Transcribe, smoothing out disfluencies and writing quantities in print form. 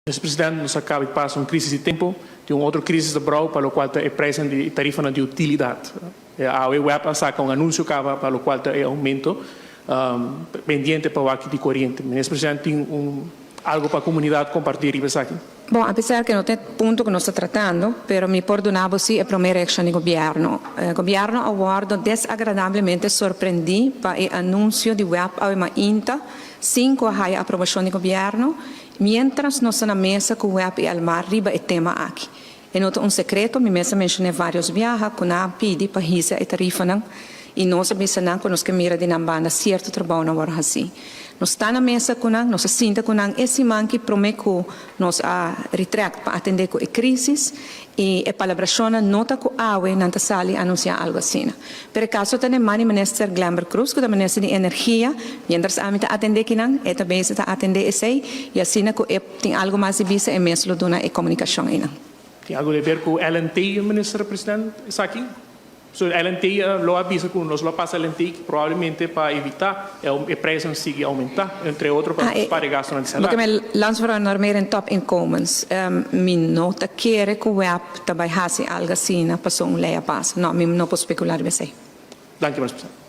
Mr. Presidente, nós acaba de passar uma crise de tempo, de uma outra crise de brau, para o qual é preço de tarifa de utilidade. A web saca um anúncio para o qual é aumento pendiente para o aqui de corrente. Mr. Presidente, tem algo para a comunidade compartilhar e aqui. Bom, apesar que não tem ponto que nós estamos tratando, pero me perdonavo sim a primeira ação do governo. O governo aguardo desagradavelmente surpreendi para o anúncio de web ao INTA, sem a aprovação do governo, mientras nós na mesa com o web e Almar riba o tema aqui. E não é secreto, minha mesa mencionei vários viajes, com a pedi para risa e tarifa não, e nós sabemos que nós que mira de nambanda certo trabalho na hora assim. Nós estamos na mesa com nós, nós sinta com nós, esse man que promete nós a retract para atender com a crise e a palabração nota com a AUE na sala anunciar algo assim. Por caso tem mani minister Glamber Cruz, que é o ministro de energia, mientras a mim atender que não, é também está atender esse e assim que tem algo mais de vista e mesmo do na comunicação aí não. Tem algo a ver com o LNT, Ministro Presidente, está aqui? So, LNT lo avisa que nós lo passa LNT que provavelmente para evitar o preço siga aumentar, entre outros para gastos no salário. Porque me lanço para normeer em top incomes, me nota querer que o web também faça algo assim, na pessoa leia passa. Não, me não posso especular bem. Dank u, Minister President.